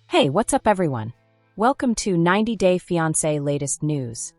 Hey, what's up everyone? Welcome to 90-Day Fiancé latest news.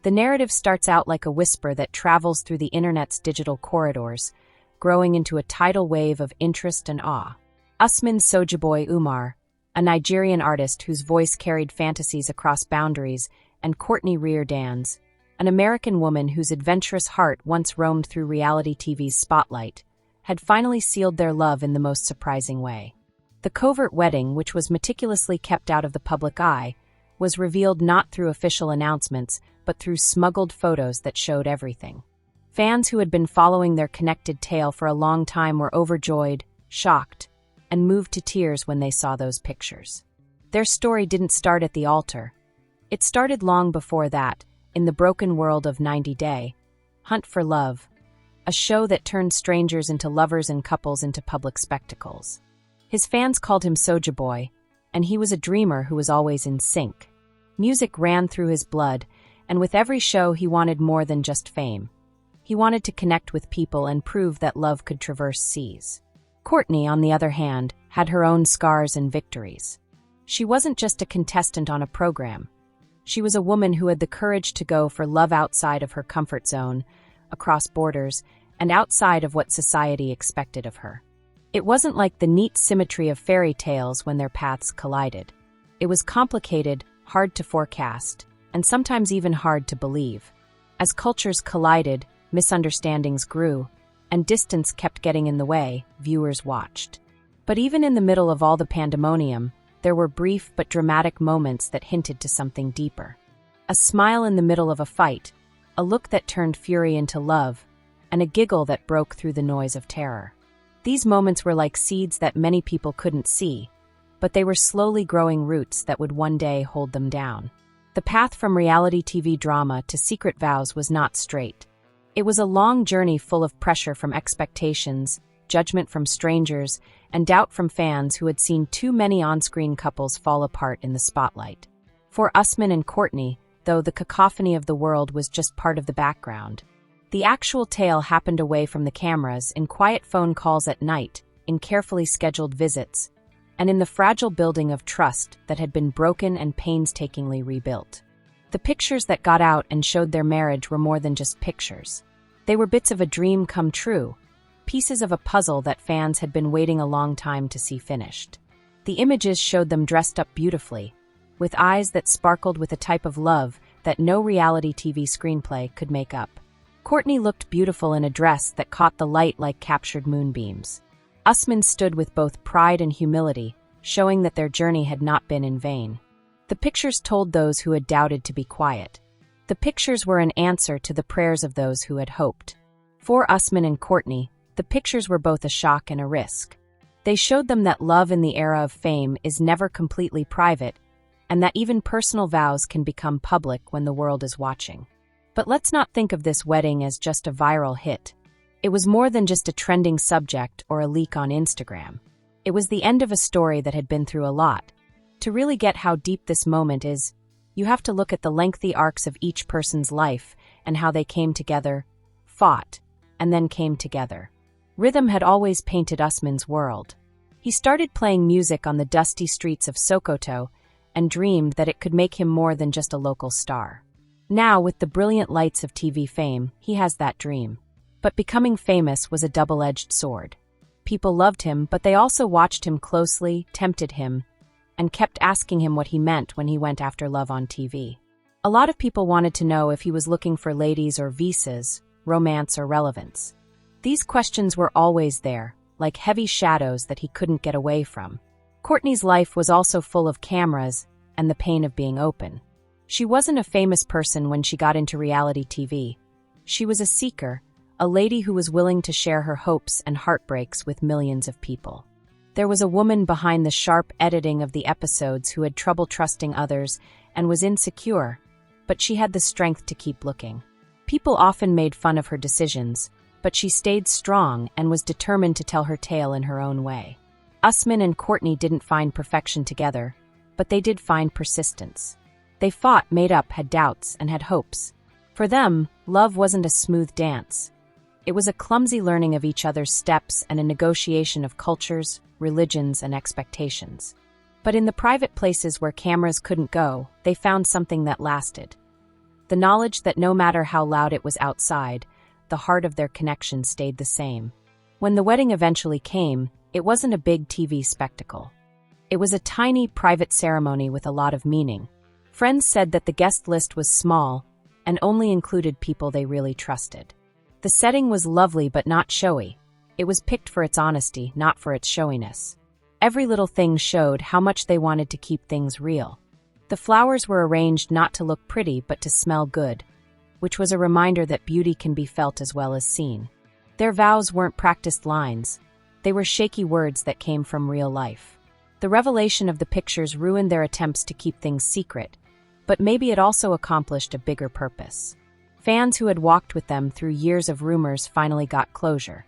The narrative starts out like a whisper that travels through the internet's digital corridors, growing into a tidal wave of interest and awe. Usman Umar, a Nigerian artist whose voice carried fantasies across boundaries, and Courtney Reardanz, an American woman whose adventurous heart once roamed through reality TV's spotlight, had finally sealed their love in the most surprising way. The covert wedding, which was meticulously kept out of the public eye, was revealed not through official announcements, but through smuggled photos that showed everything. Fans who had been following their connected tale for a long time were overjoyed, shocked, and moved to tears when they saw those pictures. Their story didn't start at the altar. It started long before that, in the broken world of 90 Day, Hunt for Love, a show that turned strangers into lovers and couples into public spectacles. His fans called him Soulja Boy, and he was a dreamer who was always in sync. Music ran through his blood, and with every show he wanted more than just fame. He wanted to connect with people and prove that love could traverse seas. Courtney, on the other hand, had her own scars and victories. She wasn't just a contestant on a program. She was a woman who had the courage to go for love outside of her comfort zone, across borders, and outside of what society expected of her. It wasn't like the neat symmetry of fairy tales when their paths collided. It was complicated, hard to forecast, and sometimes even hard to believe. As cultures collided, misunderstandings grew, and distance kept getting in the way, viewers watched. But even in the middle of all the pandemonium, there were brief but dramatic moments that hinted to something deeper. A smile in the middle of a fight, a look that turned fury into love, and a giggle that broke through the noise of terror. These moments were like seeds that many people couldn't see, but they were slowly growing roots that would one day hold them down. The path from reality TV drama to secret vows was not straight. It was a long journey full of pressure from expectations, judgment from strangers, and doubt from fans who had seen too many on-screen couples fall apart in the spotlight. For Usman and Courtney, though, the cacophony of the world was just part of the background. The actual tale happened away from the cameras, in quiet phone calls at night, in carefully scheduled visits, and in the fragile building of trust that had been broken and painstakingly rebuilt. The pictures that got out and showed their marriage were more than just pictures. They were bits of a dream come true, pieces of a puzzle that fans had been waiting a long time to see finished. The images showed them dressed up beautifully, with eyes that sparkled with a type of love that no reality TV screenplay could make up. Courtney looked beautiful in a dress that caught the light like captured moonbeams. Usman stood with both pride and humility, showing that their journey had not been in vain. The pictures told those who had doubted to be quiet. The pictures were an answer to the prayers of those who had hoped. For Usman and Courtney, the pictures were both a shock and a risk. They showed them that love in the era of fame is never completely private, and that even personal vows can become public when the world is watching. But let's not think of this wedding as just a viral hit. It was more than just a trending subject or a leak on Instagram. It was the end of a story that had been through a lot. To really get how deep this moment is, you have to look at the lengthy arcs of each person's life and how they came together, fought, and then came together. Rhythm had always painted Usman's world. He started playing music on the dusty streets of Sokoto and dreamed that it could make him more than just a local star. Now, with the brilliant lights of TV fame, he has that dream. But becoming famous was a double-edged sword. People loved him, but they also watched him closely, tempted him, and kept asking him what he meant when he went after love on TV. A lot of people wanted to know if he was looking for ladies or visas, romance or relevance. These questions were always there, like heavy shadows that he couldn't get away from. Courtney's life was also full of cameras and the pain of being open. She wasn't a famous person when she got into reality TV. She was a seeker, a lady who was willing to share her hopes and heartbreaks with millions of people. There was a woman behind the sharp editing of the episodes who had trouble trusting others and was insecure, but she had the strength to keep looking. People often made fun of her decisions, but she stayed strong and was determined to tell her tale in her own way. Usman and Courtney didn't find perfection together, but they did find persistence. They fought, made up, had doubts, and had hopes. For them, love wasn't a smooth dance. It was a clumsy learning of each other's steps and a negotiation of cultures, religions, and expectations. But in the private places where cameras couldn't go, they found something that lasted. The knowledge that no matter how loud it was outside, the heart of their connection stayed the same. When the wedding eventually came, it wasn't a big TV spectacle. It was a tiny, private ceremony with a lot of meaning. Friends said that the guest list was small and only included people they really trusted. The setting was lovely but not showy. It was picked for its honesty, not for its showiness. Every little thing showed how much they wanted to keep things real. The flowers were arranged not to look pretty but to smell good, which was a reminder that beauty can be felt as well as seen. Their vows weren't practiced lines. They were shaky words that came from real life. The revelation of the pictures ruined their attempts to keep things secret, but maybe it also accomplished a bigger purpose. Fans who had walked with them through years of rumors finally got closure.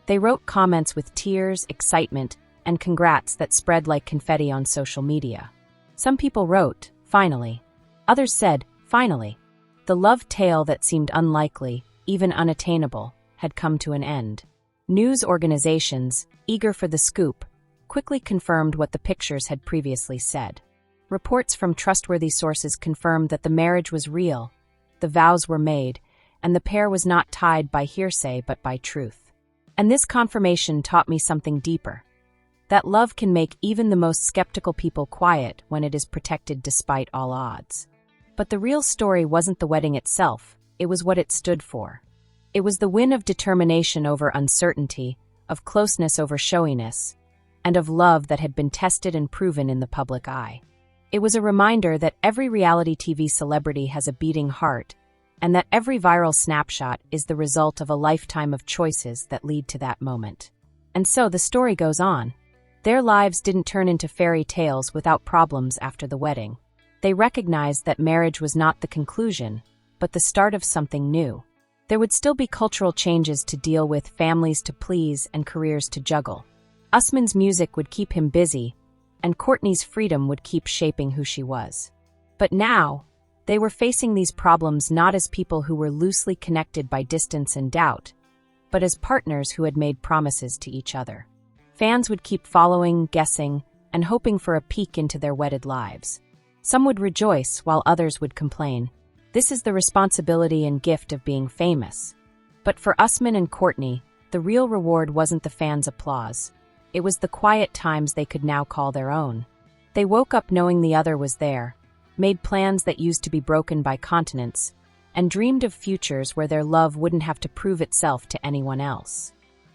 They wrote comments with tears, excitement, and congrats that spread like confetti on social media. Some people wrote, "Finally." Others said, "Finally." The love tale that seemed unlikely, even unattainable, had come to an end. News organizations, eager for the scoop, quickly confirmed what the pictures had previously said. Reports from trustworthy sources confirmed that the marriage was real, the vows were made, and the pair was not tied by hearsay but by truth. And this confirmation taught me something deeper. That love can make even the most skeptical people quiet when it is protected despite all odds. But the real story wasn't the wedding itself, it was what it stood for. It was the win of determination over uncertainty, of closeness over showiness, and of love that had been tested and proven in the public eye. It was a reminder that every reality TV celebrity has a beating heart, and that every viral snapshot is the result of a lifetime of choices that lead to that moment. And so the story goes on. Their lives didn't turn into fairy tales without problems after the wedding. They recognized that marriage was not the conclusion, but the start of something new. There would still be cultural changes to deal with, families to please, and careers to juggle. Usman's music would keep him busy, and Courtney's freedom would keep shaping who she was. But now, they were facing these problems not as people who were loosely connected by distance and doubt, but as partners who had made promises to each other. Fans would keep following, guessing, and hoping for a peek into their wedded lives. Some would rejoice while others would complain. This is the responsibility and gift of being famous. But for Usman and Courtney, the real reward wasn't the fans' applause. It was the quiet times they could now call their own. They woke up knowing the other was there, made plans that used to be broken by continents, and dreamed of futures where their love wouldn't have to prove itself to anyone else.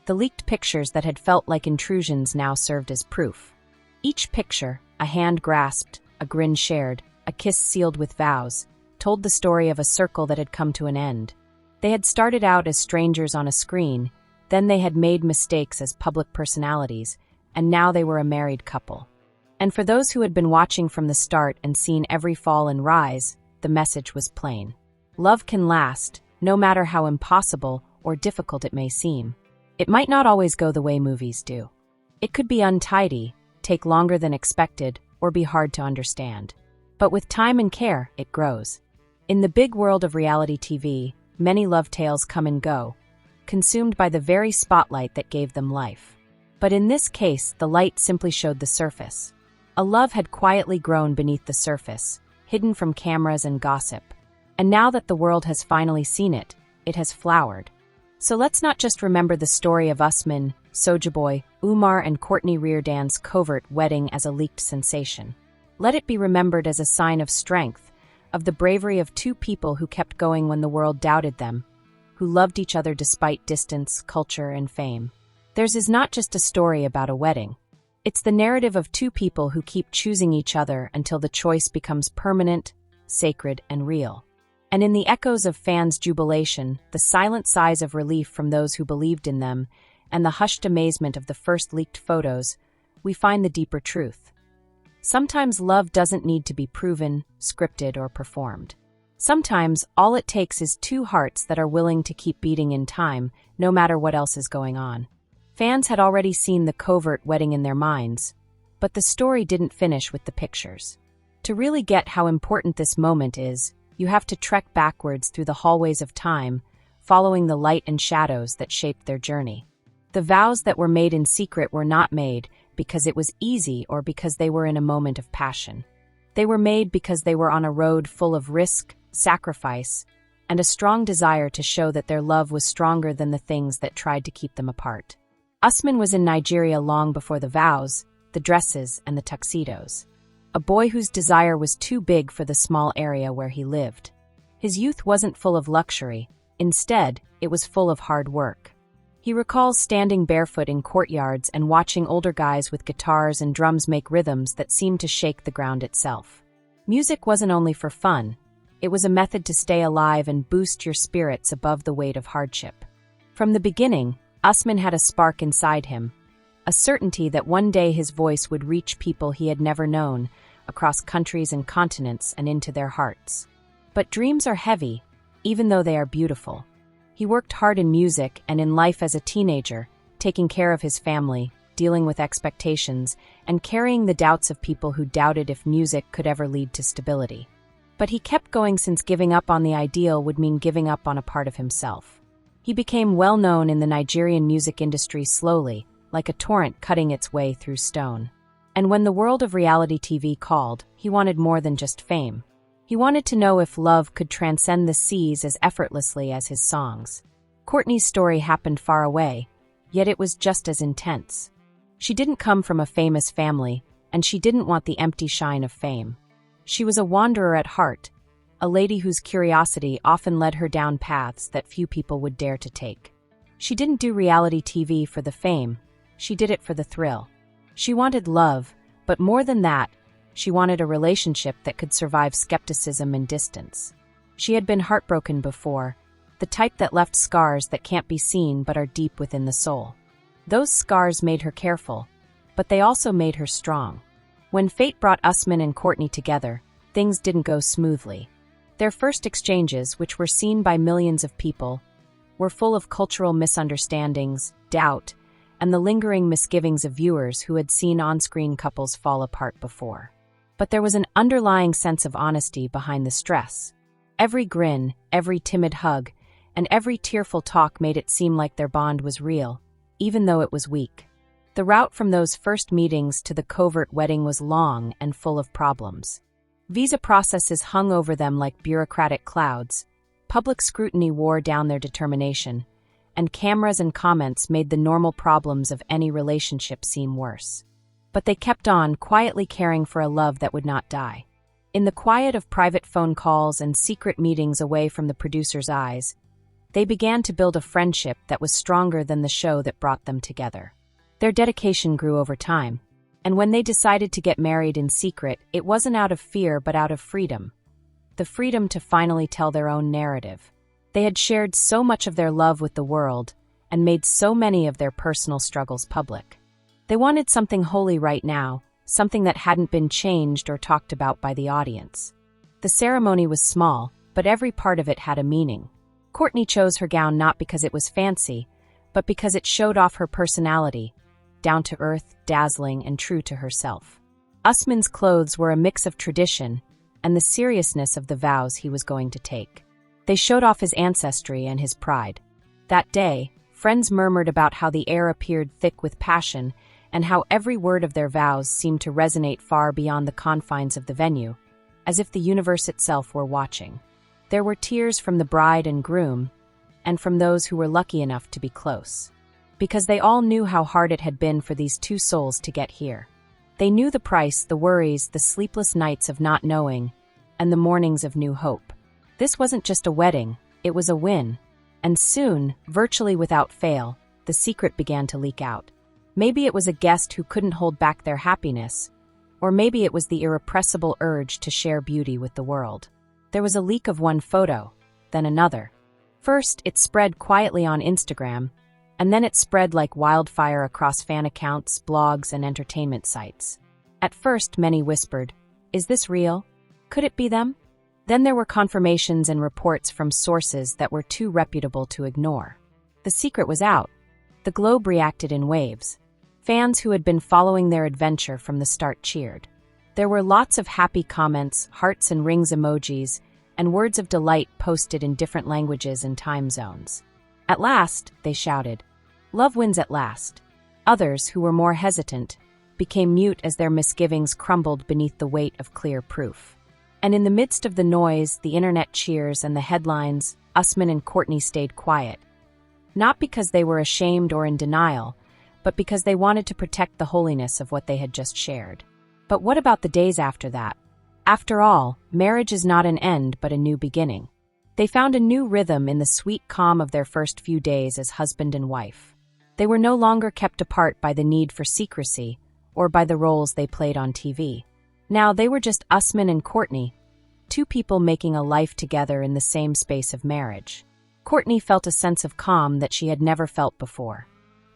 The leaked pictures that had felt like intrusions now served as proof. Each picture, a hand grasped, a grin shared, a kiss sealed with vows, told the story of a circle that had come to an end. They had started out as strangers on a screen, then they had made mistakes as public personalities, and now they were a married couple. And for those who had been watching from the start and seen every fall and rise, the message was plain. Love can last, no matter how impossible or difficult it may seem. It might not always go the way movies do. It could be untidy, take longer than expected, or be hard to understand. But with time and care, it grows. In the big world of reality TV, many love tales come and go, consumed by the very spotlight that gave them life. But in this case, the light simply showed the surface. A love had quietly grown beneath the surface, hidden from cameras and gossip. And now that the world has finally seen it, it has flowered. So let's not just remember the story of Usman, Soulja Boy, Umar and Courtney Reardanz covert wedding as a leaked sensation. Let it be remembered as a sign of strength, of the bravery of two people who kept going when the world doubted them, who loved each other despite distance, culture, and fame. Theirs is not just a story about a wedding. It's the narrative of two people who keep choosing each other until the choice becomes permanent, sacred, and real. And in the echoes of fans' jubilation, the silent sighs of relief from those who believed in them, and the hushed amazement of the first leaked photos, we find the deeper truth. Sometimes love doesn't need to be proven, scripted, or performed. Sometimes all it takes is two hearts that are willing to keep beating in time, no matter what else is going on. Fans had already seen the covert wedding in their minds, but the story didn't finish with the pictures. To really get how important this moment is, you have to trek backwards through the hallways of time, following the light and shadows that shaped their journey. The vows that were made in secret were not made, because it was easy or because they were in a moment of passion. They were made because they were on a road full of risk, sacrifice, and a strong desire to show that their love was stronger than the things that tried to keep them apart. Usman was in Nigeria long before the vows, the dresses, and the tuxedos. A boy whose desire was too big for the small area where he lived. His youth wasn't full of luxury. Instead, it was full of hard work. He recalls standing barefoot in courtyards and watching older guys with guitars and drums make rhythms that seemed to shake the ground itself. Music wasn't only for fun. It was a method to stay alive and boost your spirits above the weight of hardship. From the beginning, Usman had a spark inside him, a certainty that one day his voice would reach people he had never known, across countries and continents and into their hearts. But dreams are heavy, even though they are beautiful. He worked hard in music and in life as a teenager, taking care of his family, dealing with expectations, and carrying the doubts of people who doubted if music could ever lead to stability. But he kept going since giving up on the ideal would mean giving up on a part of himself. He became well known in the Nigerian music industry slowly, like a torrent cutting its way through stone. And when the world of reality TV called, he wanted more than just fame. He wanted to know if love could transcend the seas as effortlessly as his songs. Courtney's story happened far away, yet it was just as intense. She didn't come from a famous family, and she didn't want the empty shine of fame. She was a wanderer at heart, a lady whose curiosity often led her down paths that few people would dare to take. She didn't do reality TV for the fame, she did it for the thrill. She wanted love, but more than that, she wanted a relationship that could survive skepticism and distance. She had been heartbroken before, the type that left scars that can't be seen but are deep within the soul. Those scars made her careful, but they also made her strong. When fate brought Usman and Courtney together, things didn't go smoothly. Their first exchanges, which were seen by millions of people, were full of cultural misunderstandings, doubt, and the lingering misgivings of viewers who had seen on-screen couples fall apart before. But there was an underlying sense of honesty behind the stress. Every grin, every timid hug, and every tearful talk made it seem like their bond was real, even though it was weak. The route from those first meetings to the covert wedding was long and full of problems. Visa processes hung over them like bureaucratic clouds, public scrutiny wore down their determination, and cameras and comments made the normal problems of any relationship seem worse. But they kept on, quietly caring for a love that would not die. In the quiet of private phone calls and secret meetings away from the producer's eyes, they began to build a friendship that was stronger than the show that brought them together. Their dedication grew over time, and when they decided to get married in secret, it wasn't out of fear but out of freedom. The freedom to finally tell their own narrative. They had shared so much of their love with the world and made so many of their personal struggles public. They wanted something holy right now, something that hadn't been changed or talked about by the audience. The ceremony was small, but every part of it had a meaning. Courtney chose her gown not because it was fancy, but because it showed off her personality, down to earth, dazzling, and true to herself. Usman's clothes were a mix of tradition and the seriousness of the vows he was going to take. They showed off his ancestry and his pride. That day, friends murmured about how the air appeared thick with passion and how every word of their vows seemed to resonate far beyond the confines of the venue, as if the universe itself were watching. There were tears from the bride and groom, and from those who were lucky enough to be close. Because they all knew how hard it had been for these two souls to get here. They knew the price, the worries, the sleepless nights of not knowing, and the mornings of new hope. This wasn't just a wedding, it was a win. And soon, virtually without fail, the secret began to leak out. Maybe it was a guest who couldn't hold back their happiness, or maybe it was the irrepressible urge to share beauty with the world. There was a leak of one photo, then another. First, it spread quietly on Instagram, and then it spread like wildfire across fan accounts, blogs, and entertainment sites. At first, many whispered, "Is this real? Could it be them?" Then there were confirmations and reports from sources that were too reputable to ignore. The secret was out. The globe reacted in waves. Fans who had been following their adventure from the start cheered. There were lots of happy comments, hearts and rings emojis, and words of delight posted in different languages and time zones. At last, they shouted, "Love wins at last." Others, who were more hesitant, became mute as their misgivings crumbled beneath the weight of clear proof. And in the midst of the noise, the internet cheers, and the headlines, Usman and Courtney stayed quiet. Not because they were ashamed or in denial, but because they wanted to protect the holiness of what they had just shared. But what about the days after that? After all, marriage is not an end but a new beginning. They found a new rhythm in the sweet calm of their first few days as husband and wife. They were no longer kept apart by the need for secrecy or by the roles they played on TV. Now they were just Usman and Courtney, two people making a life together in the same space of marriage. Courtney felt a sense of calm that she had never felt before.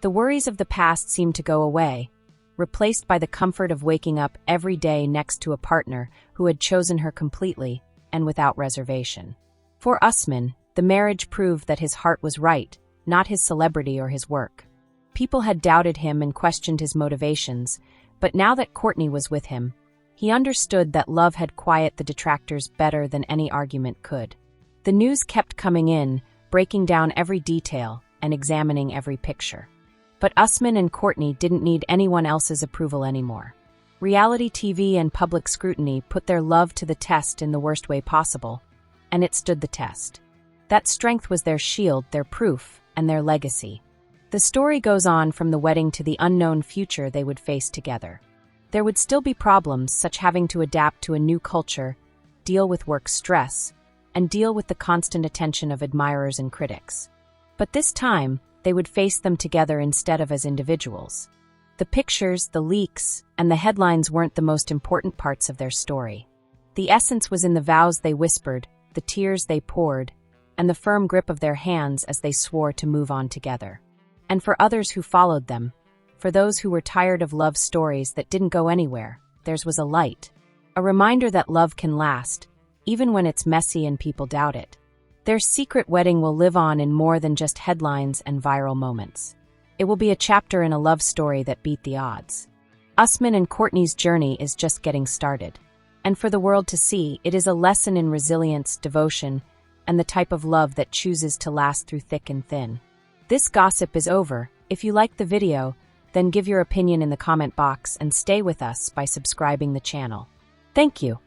The worries of the past seemed to go away, replaced by the comfort of waking up every day next to a partner who had chosen her completely and without reservation. For Usman, the marriage proved that his heart was right, not his celebrity or his work. People had doubted him and questioned his motivations, but now that Courtney was with him, he understood that love had quieted the detractors better than any argument could. The news kept coming in, breaking down every detail and examining every picture. But Usman and Courtney didn't need anyone else's approval anymore. Reality TV and public scrutiny put their love to the test in the worst way possible, and it stood the test. That strength was their shield, their proof, and their legacy. The story goes on from the wedding to the unknown future they would face together. There would still be problems, such having to adapt to a new culture, deal with work stress, and deal with the constant attention of admirers and critics. But this time, they would face them together instead of as individuals. The pictures, the leaks, and the headlines weren't the most important parts of their story. The essence was in the vows they whispered, the tears they poured, and the firm grip of their hands as they swore to move on together. And for others who followed them, for those who were tired of love stories that didn't go anywhere, theirs was a light. A reminder that love can last, even when it's messy and people doubt it. Their secret wedding will live on in more than just headlines and viral moments. It will be a chapter in a love story that beat the odds. Usman and Courtney's journey is just getting started. And for the world to see, it is a lesson in resilience, devotion, and the type of love that chooses to last through thick and thin. This gossip is over. If you liked the video, then give your opinion in the comment box and stay with us by subscribing the channel. Thank you.